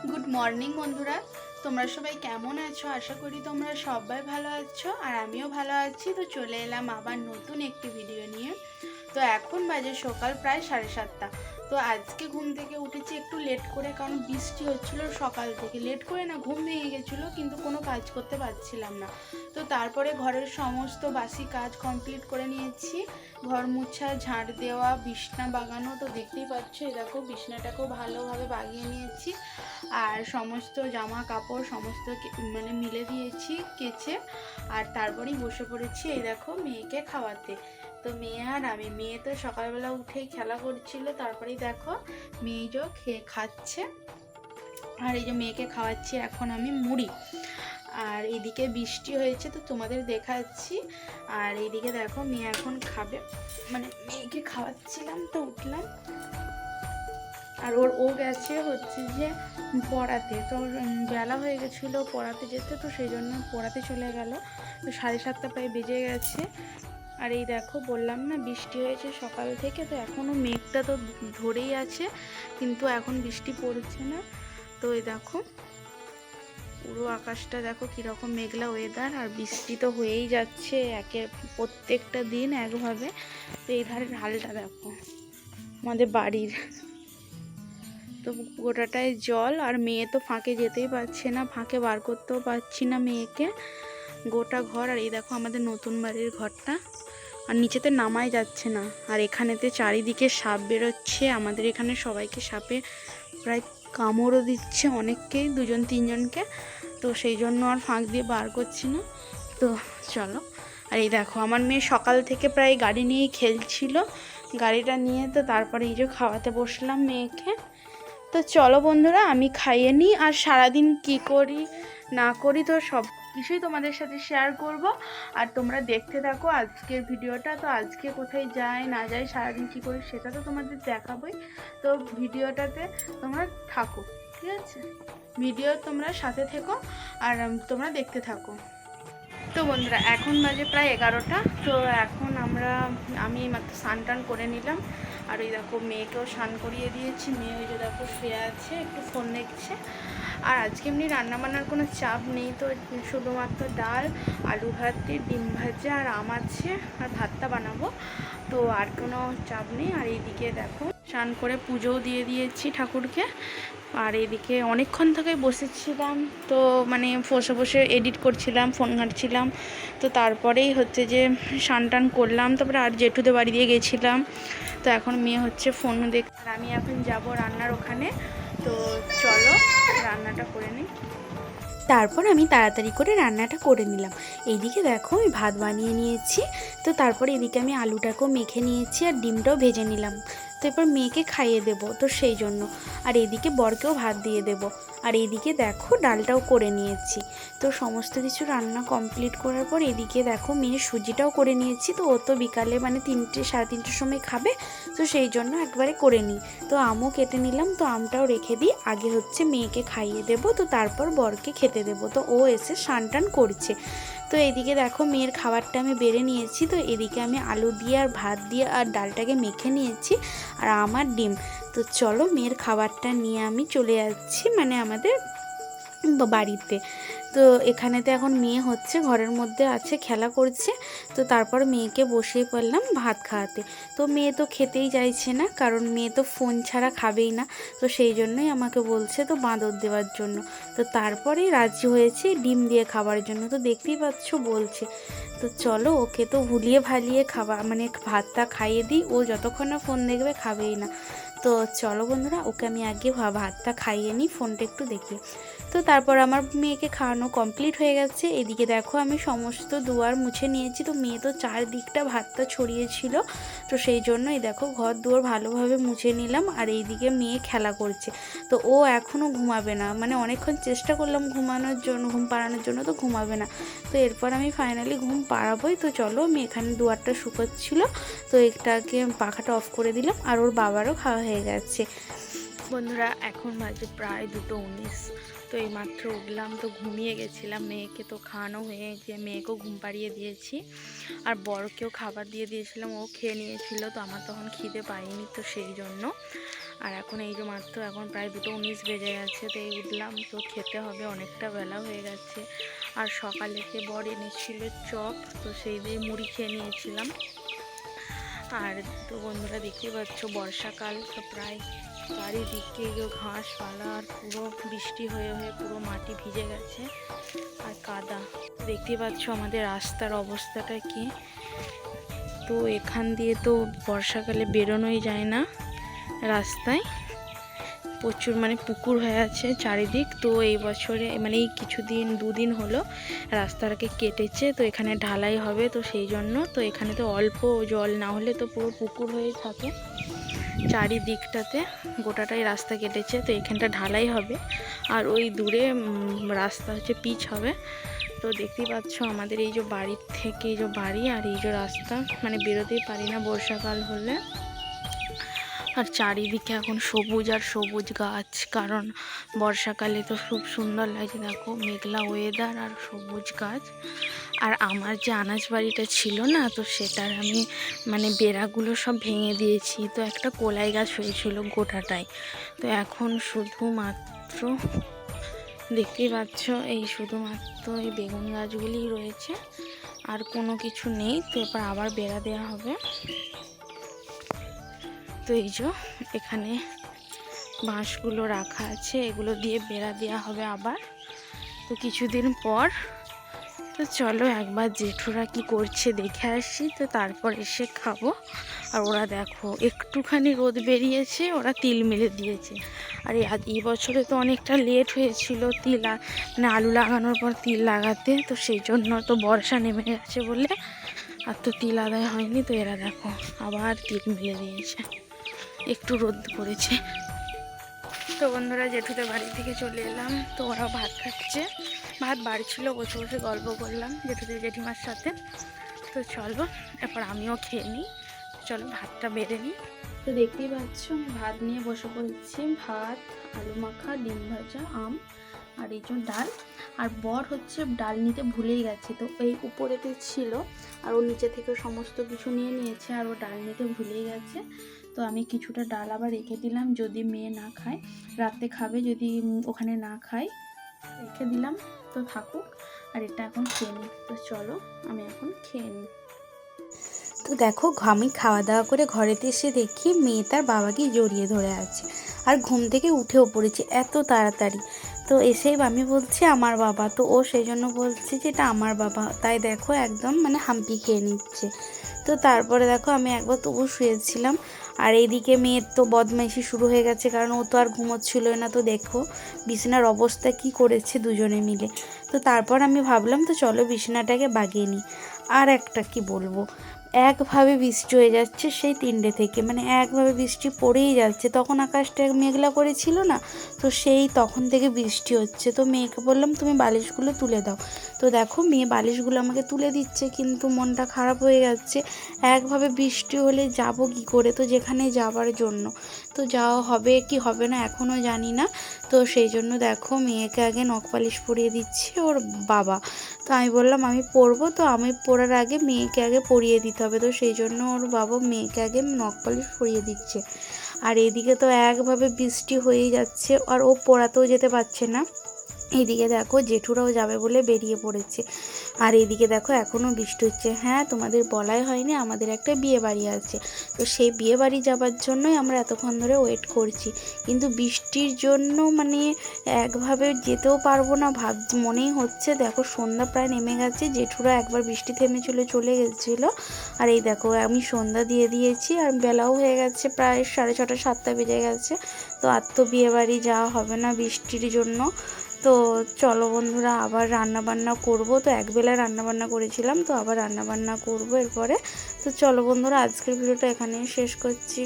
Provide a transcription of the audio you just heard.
Good morning বন্ধুরা, তোমরা সবাই কেমন আছো? আশা করি তোমরা সবাই ভালো আছো আর আমিও ভালো আছি। তো চলে এলাম আবার নতুন একটি ভিডিও নিয়ে। তো এখন বাজে সকাল প্রায় 7:30। তো আজকে ঘুম থেকে উঠেছি একটু লেট করে, কারণ বৃষ্টি হচ্ছিল সকাল থেকে। লেট করে না, ঘুম ভেঙে গেছিলো, কিন্তু কোনো কাজ করতে পারছিলাম না। তো তারপরে ঘরের সমস্ত বাসি কাজ কমপ্লিট করে নিয়েছি। ঘর মুছা, ঝাড় দেওয়া, বিছনা বাগানো। তো দেখতেই পাচ্ছ, এই দেখো বিছনাটাকেও ভালোভাবে বাগিয়ে নিয়েছি আর সমস্ত জামা কাপড় সমস্ত মানে মিলে দিয়েছি কেচে। আর তারপরেই বসে পড়েছি এই দেখো মেয়েকে খাওয়াতে। তো মেয়ে আর আমি, মেয়ে তো সকালবেলা উঠেই খেলা করছিল, তারপরেই দেখো মেয়ে যে খেয়ে খাচ্ছে। আর এই যে মেয়েকে খাওয়াচ্ছি এখন আমি মুড়ি। আর এদিকে বৃষ্টি হয়েছে তো তোমাদের দেখাচ্ছি। আর এইদিকে দেখো মেয়ে এখন খাবে, মানে মেয়েকে খাওয়াচ্ছিলাম তো উঠলাম। আর ও গেছে হচ্ছে যে পড়াতে। তো বেলা হয়ে গেছিলো পড়াতে যেতে, তো সেই জন্য পড়াতে চলে গেল। তো 7:30 প্রায় বেজে গেছে। আর এই দেখো বললাম না বৃষ্টি হয়েছে সকাল থেকে, তো এখনও মেঘটা তো ধরেই আছে, কিন্তু এখন বৃষ্টি পড়ছে না। তো এই দেখো পুরো আকাশটা দেখো কীরকম মেঘলা ওয়েদার, আর বৃষ্টি তো হয়েই যাচ্ছে প্রত্যেকটা দিন একভাবে। তো এই ধারের হালটা দেখো আমাদের বাড়ির, তো গোটাটায় জল। আর মেয়ে তো ফাঁকে যেতেই পারছে না, ফাঁকে বার করতেও পারছি না মেয়েকে। গোটা ঘর। আর এই দেখো আমাদের নতুন বাড়ির ঘরটা, আর নিচেতে নামাই যাচ্ছে না। আর এখানেতে চারিদিকে সাপ বেরোচ্ছে, আমাদের এখানে সবাইকে সাপে প্রায় কামড়ও দিচ্ছে, অনেককেই, 2-3 জনকে। তো সেই জন্য আর ফাঁক দিয়ে বার করছি না। তো চলো। আর এই দেখো আমার মেয়ে সকাল থেকে প্রায় গাড়ি নিয়েই খেলছিল, গাড়িটা নিয়ে তো তারপরে এই যে খাওয়াতে বসলাম মেয়েকে। তো চলো বন্ধুরা, আমি খাইয়ে নিই। আর সারাদিন কি করি না করি তো সব কিছুই তোমাদের সাথে শেয়ার করব। আর তোমরা দেখতে থাকো আজকের ভিডিওটা। তো আজকে কোথায় যাই না যাই, সারাদিন কি করি সেটা তো তোমাদের দেখাবোই। তো ভিডিওটাতে তোমরা থাকো, ঠিক আছে? ভিডিও তোমরা সাথে থেকো আর তোমরা দেখতে থাকো। তো বন্ধুরা এখন বাজে প্রায় 11টা। তো এখন আমি মাত্র স্নান টান করে নিলাম। আর ওই দেখো মেয়েকেও স্নান করিয়ে দিয়েছি। মেয়ে ওই যে দেখো শুয়ে আছে, একটু ফোন দেখছে। আর আজকে এমনি রান্নাবান্নার কোনো চাপ নেই, তো শুধুমাত্র ডাল, আলু ভাত, ডিম ভাজা আর আম আছে, আর ভাতটা বানাবো। তো আর কোনো চাপ নেই। আর এইদিকে দেখো স্নান করে পুজোও দিয়ে দিয়েছি ঠাকুরকে। আর এইদিকে অনেকক্ষণ থেকে বসেছিলাম, তো মানে বসে বসে এডিট করছিলাম, ফোন ঘাঁটছিলাম। তো তারপরেই হচ্ছে যে স্নান টান করলাম, তারপরে আর জেঠুদের বাড়ি দিয়ে গেছিলাম। তো এখন মেয়ে হচ্ছে ফোন দেখ, আর আমি এখন যাব রান্নার ওখানে। তো চলো রান্নাটা করে নিই। তারপর আমি তাড়াতাড়ি করে রান্নাটা করে নিলাম। এইদিকে দেখো আমি ভাত বানিয়ে নিয়েছি। তো তারপর এদিকে আমি আলুটাকেও মেখে নিয়েছি আর ডিমটাও ভেজে নিলাম। তো এরপর মেয়েকে খাইয়ে দেবো, তো সেই জন্য। আর এদিকে বরকেও ভাত দিয়ে দেবো। আর এদিকে দেখো ডালটাও করে নিয়েছি। তো সমস্ত কিছু রান্না কমপ্লিট করার পর এদিকে দেখো মেয়ের সুজিটাও করে নিয়েছি। তো ও তো বিকালে মানে 3-3:30 সময় খাবে, তো সেই জন্য একবারে করে নিই। তো আমও কেটে নিলাম, তো আমটাও রেখে দিই, আগে হচ্ছে মেয়েকে খাইয়ে দেবো, তো তারপর বরকে খেতে দেবো। তো ও এসে স্নান টান করছে। তো এইদিকে দেখো মেয়ের খাবারটা আমি বেড়ে নিয়েছি। তো এদিকে আমি আলু দিয়ে আর ভাত দিয়ে আর ডালটাকে মেখে নিয়েছি, আর আমার ডিম। তো চলো মেয়ের খাবারটা নিয়ে আমি চলে যাচ্ছি মানে আমাদের বাড়িতে। তো এখানেতে এখন মেয়ে হচ্ছে ঘরের মধ্যে আছে, খেলা করছে। তো তারপর মেয়েকে বসিয়ে পড়লাম ভাত খাওয়াতে। তো মেয়ে তো খেতেই চাইছে না, কারণ মেয়ে তো ফোন ছাড়া খাবেই না। তো সেই জন্যই আমাকে বলছে তো বাঁদর দেওয়ার জন্য। তো তারপরেই রাজি হয়েছে ডিম দিয়ে খাবার জন্য। তো দেখতেই পাচ্ছ বলছে। তো চলো ওকে তো ভুলিয়ে ভালিয়ে মানে ভাতটা খাইয়ে দিই, ও যতক্ষণ না ফোন দেখবে খাবেই না। তো চলো বন্ধুরা, ওকে আমি আগে ভাতটা খাইয়ে নিই, ফোনটা একটু দেখি। তো তারপর আমার মেয়েকে খাওয়ানো কমপ্লিট হয়ে গেছে। এদিকে দেখো আমি সমস্ত দুয়ার মুছে নিয়েছি। তো মেয়ে তো চারদিকটা ভাতটা ছড়িয়েছিল, তো সেই জন্য এই দেখো ঘর দুয়ার ভালোভাবে মুছে নিলাম। আর এইদিকে মেয়ে খেলা করছে। তো ও এখনও ঘুমাবে না, মানে অনেকক্ষণ চেষ্টা করলাম ঘুমানোর জন্য, ঘুম পাড়ানোর জন্য, তো ঘুমাবে না। তো এরপর আমি ফাইনালি ঘুম পাড়াবোই। তো চলো আমি এখানে দুয়ারটা শুকোচ্ছিল, তো এটাকে পাখাটা অফ করে দিলাম। আর ওর বাবারও খাওয়া হয়ে গেছে। বন্ধুরা এখন বাজে প্রায় 2:19। তো এইমাত্র উঠলাম, তো ঘুমিয়ে গেছিলাম। মেয়েকে তো খাওয়ানো হয়ে গিয়ে মেয়েকেও ঘুম পাড়িয়ে দিয়েছি, আর বড়কেও খাবার দিয়ে দিয়েছিলাম, ও খেয়ে নিয়েছিল। তো আমার তখন খিদে পাইনি, তো সেই জন্য। আর এখন এই যে মাত্র এখন প্রায় 2:19 বেজে গেছে, তো এই উঠলাম, তো খেতে হবে, অনেকটা বেলা হয়ে গেছে। আর সকালেতে বর এনেছিল চপ, তো সেই দিয়ে মুড়ি খেয়ে নিয়েছিলাম। আর তো বন্ধুরা দেখতেই পাচ্ছ বর্ষাকাল, তো প্রায় চারিদিকে ঘাসপালা আর পুরো বৃষ্টি হয়ে হয়ে পুরো মাটি ভিজে গেছে আর কাদা। দেখতেই পাচ্ছ আমাদের রাস্তার অবস্থাটা কি। তো এখান দিয়ে তো বর্ষাকালে বেরোনোই যায় না, রাস্তায় প্রচুর মানে পুকুর হয়ে আছে চারিদিক। তো এই বছরে মানে এই কিছুদিন 2 দিন হলো রাস্তাটাকে কেটেছে, তো এখানে ঢালাই হবে, তো সেই জন্য তো এখানে তো অল্প জল না হলে তো পুরো পুকুর হয়ে থাকে চারিদিকটাতে, গোটাটাই রাস্তা কেটেছে, তো এখানটা ঢালাই হবে। আর ওই দূরে রাস্তা হচ্ছে পিচ হবে। তো দেখতেই পাচ্ছ আমাদের এই যে বাড়ির থেকে এই যে বাড়ি আর এই যে রাস্তা, মানে বেরোতেই পারি না বর্ষাকাল হলে। আর চারিদিকে এখন সবুজ আর সবুজ গাছ, কারণ বর্ষাকালে তো খুব সুন্দর লাগে, দেখো মেঘলা ওয়েদার আর সবুজ গাছ। আর আমার যে আনাজ বাড়িটা ছিল না, তো সেটার আমি মানে বেড়াগুলো সব ভেঙে দিয়েছি, তো একটা কলাই গাছ হয়েছিল গোটাটাই। তো এখন শুধুমাত্র দেখতেই পাচ্ছ এই শুধুমাত্র এই বেগুন গাছগুলিই রয়েছে, আর কোনো কিছু নেই। তো এরপর আবার বেড়া দেওয়া হবে। তো এই যে এখানে বাঁশগুলো রাখা আছে, এগুলো দিয়ে বেড়া দেওয়া হবে আবার, তো কিছুদিন পর। তো চলো একবার জেঠুরা কি করছে দেখে আসি, তো তারপর এসে খাবো। আর ওরা দেখো একটুখানি রোদ বেরিয়েছে, ওরা তিল মেলে দিয়েছে। আর এই বছরে তো অনেকটা লেট হয়েছিল তিল মানে আলু লাগানোর পর তিল লাগাতে, তো সেই জন্য তো বর্ষা নেমে গেছে বলে আর তো তিল আদায় হয়নি। তো এরা দেখো আবার তিল মেলে দিয়েছে, একটু রোদ পড়েছে। তো বন্ধুরা জেঠুদের বাড়ি থেকে চলে এলাম, তো ওরা ভাত খাচ্ছে, ভাত বাড়ি ছিল, বসে বসে গল্প করলাম জেঠুদের জেঠিমার সাথে। তো চলো এরপর আমিও খেয়ে নিই, চলো ভাতটা বেড়ে নিই। তো দেখতেই পাচ্ছ ভাত নিয়ে বসে পড়েছি, ভাত, আলু মাখা, ডিম ভাজা, আম আর এই যে ডাল। আর বর হচ্ছে ডাল নিতে ভুলেই গেছে, তো এই উপরেতে ছিল আর ও নিচে থেকে সমস্ত কিছু নিয়ে নিয়েছে, আর ও ডাল নিতে ভুলেই গেছে। তো আমি কিছুটা ডাল আবার রেখে দিলাম, যদি মেয়ে না খায়, রাতে খাবে, যদি ওখানে না খায় রেখে দিলাম, তো থাকুক। আর এটা এখন খেয়ে নিই, তো চলো আমি এখন খেয়ে নিই। তো দেখো আমি খাওয়া দাওয়া করে ঘরেতে এসে দেখি মেয়ে তার বাবাকে জড়িয়ে ধরে আছে, আর ঘুম থেকে উঠেও পড়েছে এত তাড়াতাড়ি। তো এসেই আমি বলছি আমার বাবা, তো ও সেই জন্য বলছে যে এটা আমার বাবা, তাই দেখো একদম মানে হাম্পি খেয়ে নিচ্ছে। তো তারপরে দেখো আমি একবার তবু শুয়েছিলাম, আর এইদিকে মেয়ের তো বদমাইশি শুরু হয়ে গেছে, কারণ ও তো আর ঘুমোচ্ছিল না। তো দেখো বিছানার অবস্থা কি করেছে দুজনে মিলে। তো তারপর আমি ভাবলাম তো চলো বিছানাটাকে বাগিয়ে নিই। আর একটা কি বলবো, একভাবে বৃষ্টি হয়ে যাচ্ছে সেই 3টে থেকে, মানে একভাবে বৃষ্টি পড়েই যাচ্ছে। তখন আকাশটা মেঘলা করেছিল না, তো সেই তখন থেকে বৃষ্টি হচ্ছে। তো মেয়েকে বললাম তুমি বালিশগুলো তুলে দাও, তো দেখো মেয়ে বালিশগুলো আমাকে তুলে দিচ্ছে, কিন্তু মনটা খারাপ হয়ে যাচ্ছে। একভাবে বৃষ্টি হলে যাব কি করে, তো যেখানে যাবার জন্য তো যাওয়া হবে কি হবে না এখনও জানি না। তো সেই জন্য দেখো মেয়েকে আগে নখ পালিশ পরিয়ে দিচ্ছে ওর বাবা। তো আমি বললাম আমি পরবো, তো আমি পরার আগে মেয়েকে আগে পরিয়ে দিতে হবে, তো সেই জন্য ওর বাবা মেয়েকে আগে নখ পালিশ পরিয়ে দিচ্ছে। আর এদিকে তো একভাবে বৃষ্টি হয়েই যাচ্ছে, আর ও পড়াতেও যেতে পারছে না। এইদিকে দেখো জেঠুরাও যাবে বলে বেরিয়ে পড়েছে, আর এইদিকে দেখো এখনও বৃষ্টি হচ্ছে। হ্যাঁ তোমাদের বলাই হয়নি আমাদের একটা বিয়ে বাড়ি আছে, তো সেই বিয়ে বাড়ি যাবার জন্যই আমরা এতক্ষণ ধরে ওয়েট করছি, কিন্তু বৃষ্টির জন্য মানে একভাবে যেতেও পারবো না মনেই হচ্ছে। দেখো সন্ধ্যা প্রায় নেমে গেছে, জেঠুরা একবার বৃষ্টি থেমেছিল চলে গেছিলো, আর এই দেখো আমি সন্ধ্যা দিয়ে দিয়েছি, আর বেলাও হয়ে গেছে প্রায় 6:30 7টা বেজে গেছে। তো আর তো বিয়ে বাড়ি যাওয়া হবে না বৃষ্টির জন্য। তো চলো বন্ধুরা আবার রান্নাবান্না করব, তো একবেলা রান্নাবান্না করেছিলাম, তো আবার রান্নাবান্না করব এরপরে। তো চলো বন্ধুরা আজকের ভিডিওটা এখানেই শেষ করছি।